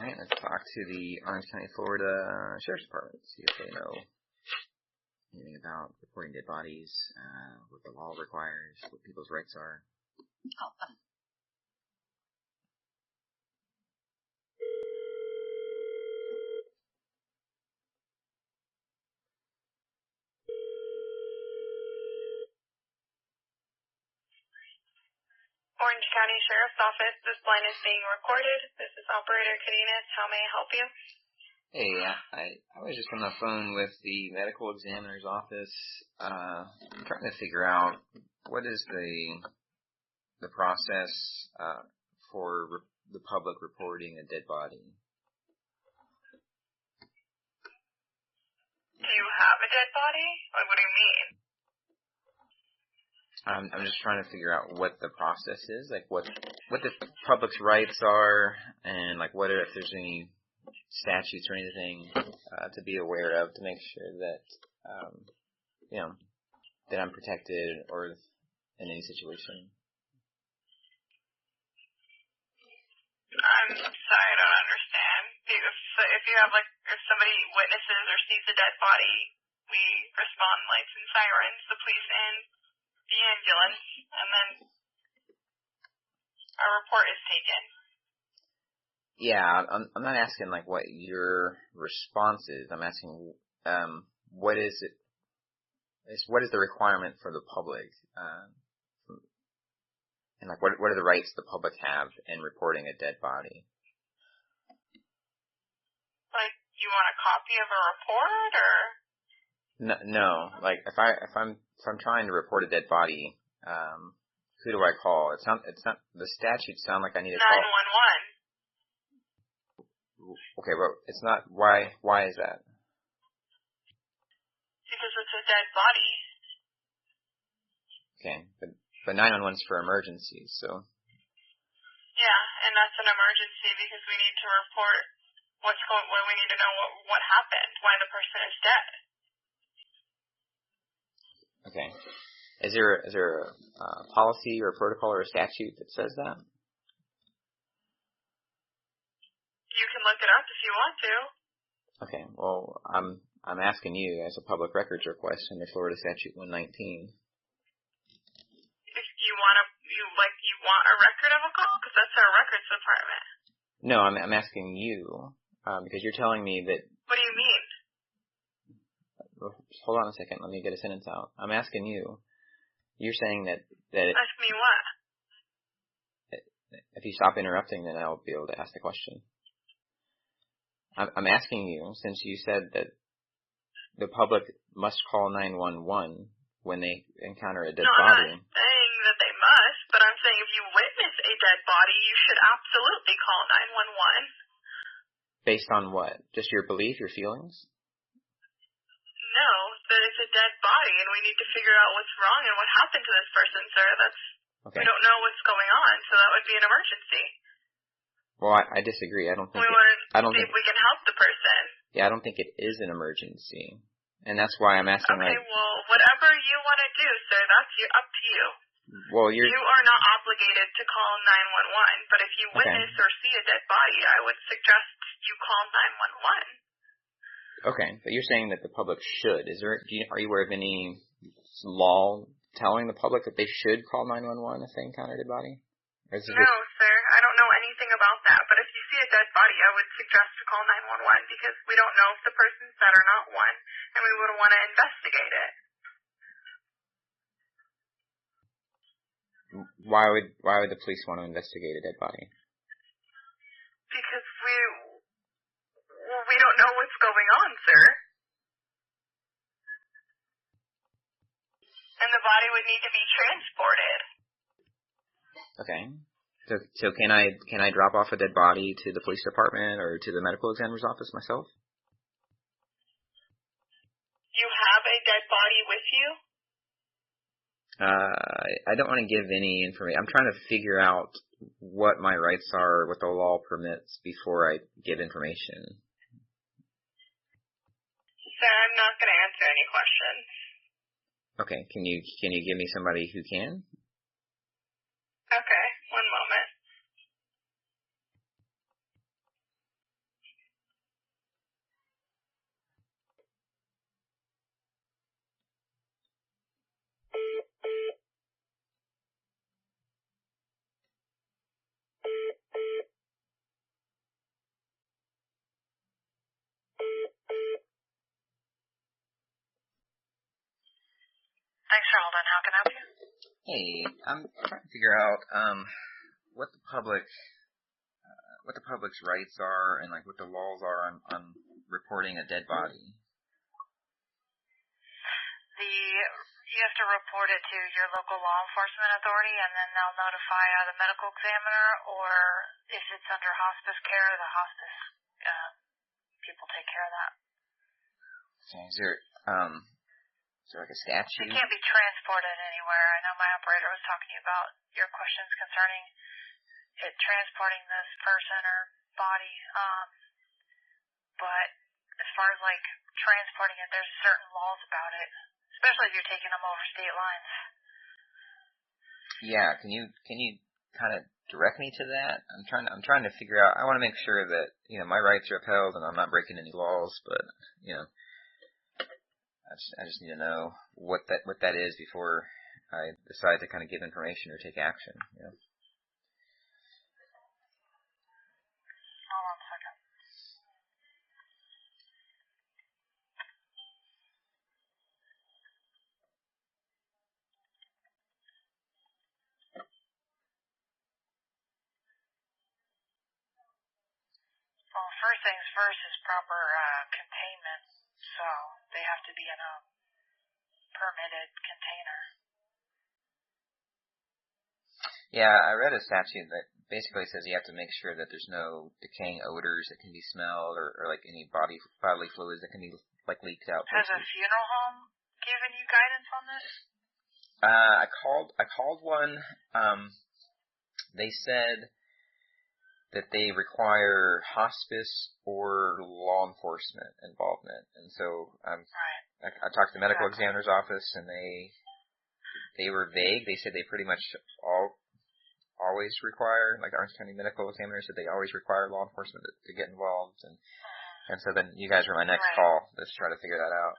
Alright, let's talk to the Orange County, Florida Sheriff's Department, see if they know anything about reporting dead bodies, what the law requires, what people's rights are. Orange County Sheriff's Office, this line is being recorded. This is Operator Cardenas. How may I help you? Hey, I was just on the phone with the medical examiner's office. I'm trying to figure out what is the process for the public reporting a dead body. Do you have a dead body? Like, what do you mean? I'm just trying to figure out what the process is, like what the public's rights are, and like what if there's any statutes or anything to be aware of to make sure that that I'm protected or in any situation. I'm sorry, I don't understand. If you have if somebody witnesses or sees a dead body, we respond lights and sirens, the police and the ambulance, and then a report is taken. Yeah, I'm not asking like what your response is. I'm asking what is it? What is the requirement for the public? And like what are the rights the public have in reporting a dead body? Like, you want a copy of a report, or? No. Like if I'm trying to report a dead body, who do I call? It's not the statutes sound like I need to call 911. Okay, but it's not. Why is that? Because it's a dead body. Okay, but 911's for emergencies, so. Yeah, and that's an emergency because we need to report we need to know what happened, why the person is dead. Okay. Is there a policy or a protocol or a statute that says that? You can look it up if you want to. Okay. Well, I'm asking you as a public records request under Florida Statute 119. If you want a record of a call, because that's our records department. No, I'm asking you because you're telling me that. What do you mean? Hold on a second. Let me get a sentence out. I'm asking you. You're saying that. Ask me what? If you stop interrupting, then I'll be able to ask the question. I'm asking you, since you said that the public must call 911 when they encounter a dead body. I'm not saying that they must, but I'm saying if you witness a dead body, you should absolutely call 911. Based on what? Just your belief, your feelings? No, that it's a dead body, and we need to figure out what's wrong and what happened to this person, sir. Okay. We don't know what's going on, so that would be an emergency. Well, I disagree. I don't think if we can help the person. Yeah, I don't think it is an emergency. And that's why I'm asking Okay, well, whatever you want to do, sir, that's up to you. Well, you are not obligated to call 911, but if you witness or see a dead body, I would suggest you call 911. Okay, but you're saying that the public should. Are you aware of any law telling the public that they should call 911 if they encounter a dead body? No, sir. I don't know anything about that. But if you see a dead body, I would suggest to call 911 because we don't know if the person's dead or not, one, and we would want to investigate it. Why would the police want to investigate a dead body? Because we don't know what's going on, sir. And the body would need to be transported. Okay. So can I drop off a dead body to the police department or to the medical examiner's office myself? You have a dead body with you? I don't want to give any information. I'm trying to figure out what my rights are, what the law permits before I give information. Sir, I'm not going to answer any questions. Okay. Can you give me somebody who can? Okay, one moment. Thanks for holding. How can I help you? Hey, I'm trying to figure out what the public's rights are and like what the laws are on reporting a dead body. You have to report it to your local law enforcement authority, and then they'll notify the medical examiner, or if it's under hospice care, the hospice people take care of that. Okay, is there like a statute? It can't be transported anywhere. I know my operator was talking to you about your questions concerning it transporting this person or body. But as far as like transporting it, there's certain laws about it, especially if you're taking them over state lines. Yeah, can you kind of direct me to that? I'm trying to figure out. I want to make sure that my rights are upheld and I'm not breaking any laws, but I just need to know what that is before I decide to kind of give information or take action. Hold on a second. Well, first things first is proper containment. So they have to be in a permitted container. Yeah, I read a statute that basically says you have to make sure that there's no decaying odors that can be smelled or like any bodily fluids that can be like leaked out. Has a funeral home given you guidance on this? I called one. They said that they require hospice or law enforcement involvement, and so right. I talked to the medical examiner's office, and they were vague. They said they pretty much always require, like Orange County Medical Examiner said, they always require law enforcement to get involved, and so then you guys were my next call. Let's try to figure that out.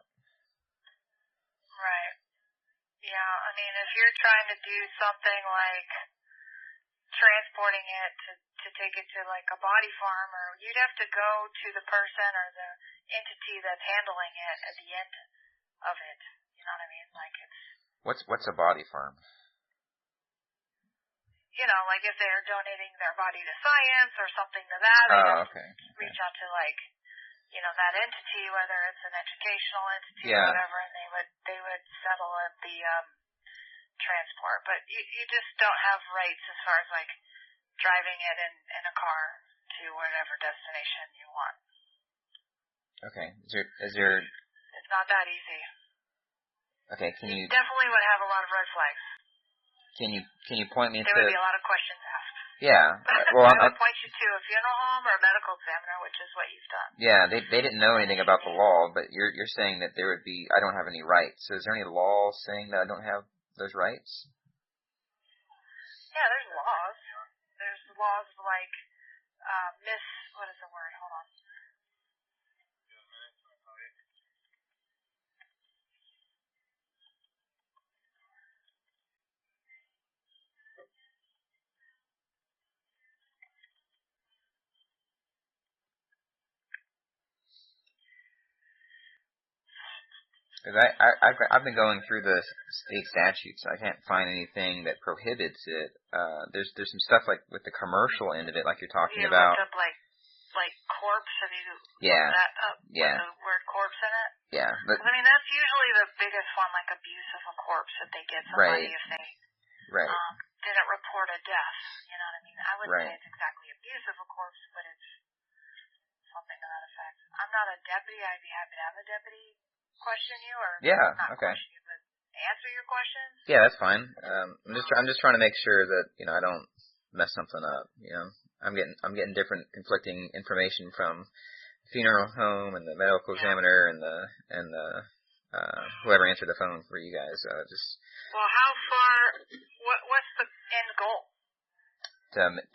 Right. Yeah, I mean, if you're trying to do something like transporting it to take it to like a body farm, or you'd have to go to the person or the entity that's handling it at the end of it. You know what I mean? Like what's a body farm? Like if they're donating their body to science or something to that, they have to reach out to like that entity, whether it's an educational entity or whatever, and they would settle at the transport. But you just don't have rights as far as like driving it in a car to whatever destination you want. Okay. Is there? It's not that easy. Okay. You definitely would have a lot of red flags. Can you point me to? There would be a lot of questions asked. Yeah. Well, I would point you to a funeral home or a medical examiner, which is what you've done. Yeah, they didn't know anything about the law, but you're saying that there would be. I don't have any rights. So is there any law saying that I don't have those rights? Yeah, there's laws. There's laws like what is the word? Hold on. I've been going through the state statutes. I can't find anything that prohibits it. There's some stuff like with the commercial end of it, like you're talking about. Looked up like corpse. Have you looked that up? Yeah. With the word corpse in it? Yeah. But I mean, that's usually the biggest one, like abuse of a corpse, that they get somebody if they didn't report a death. You know what I mean? I wouldn't say it's exactly abuse of a corpse, but it's something to that effect. I'm not a deputy. I'd be happy to have a deputy question you, or not question you, but answer your questions. Yeah, that's fine. I'm just trying to make sure that I don't mess something up. I'm getting different conflicting information from the funeral home and the medical examiner and the whoever answered the phone for you guys. Well, how far? What's the end goal?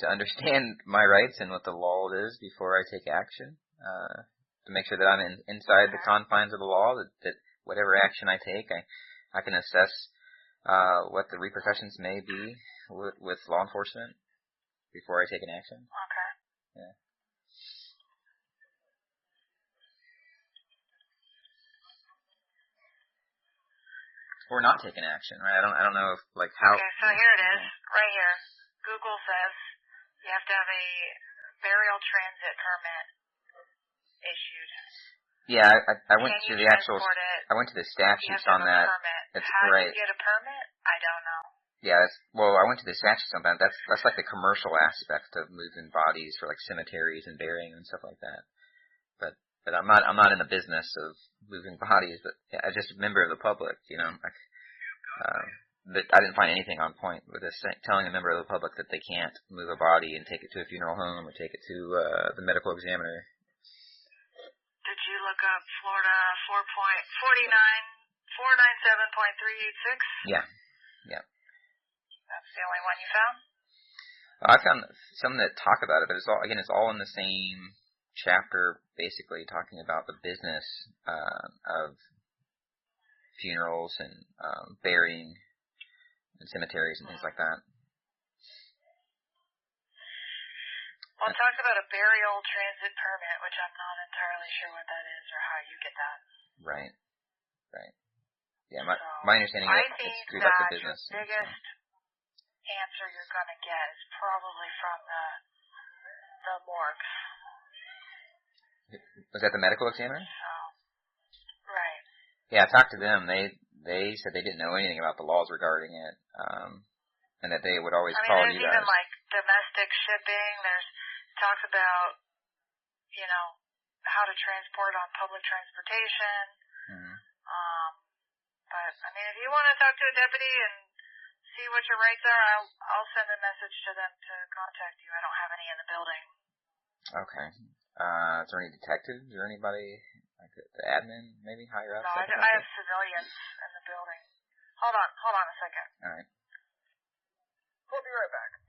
To understand my rights and what the law is before I take action. To make sure that I'm inside the confines of the law, that whatever action I take, I can assess what the repercussions may be with law enforcement before I take an action. Okay. Yeah. or not taken action, right? I don't know if, like, how... Okay, so here it is, right here. Google says you have to have a burial transit permit issued. Yeah, I went to the actual... I went to the statutes on that. How do you get a permit? I don't know. Yeah, I went to the statutes on that. That's like the commercial aspect of moving bodies for, like, cemeteries and burying and stuff like that. But I'm not in the business of moving bodies, but yeah, I'm just a member of the public, you know. But I didn't find anything on point with this, telling a member of the public that they can't move a body and take it to a funeral home or take it to the medical examiner. Did you look up Florida 497.386? Yeah. That's the only one you found? I found some that talk about it, but it's all in the same chapter, basically talking about the business of funerals and burying and cemeteries and things like that. Well, it talks about a burial transit permit, which I'm not entirely sure what that is or how you get that. Right. Yeah, my understanding is it's through like the business. The biggest answer you're going to get is probably from the morgues. Was that the medical examiner? Right. Yeah, I talked to them. They said they didn't know anything about the laws regarding it, and that they would always call you guys. There's even like domestic shipping. There's talks about, you know, how to transport on public transportation. Mm-hmm. But I mean, if you want to talk to a deputy and see what your rights are, I'll send a message to them to contact you. I don't have any in the building. Okay. Is there any detectives or anybody, like the admin, maybe higher up? No, I have civilians in the building. Hold on a second. All right. We'll be right back.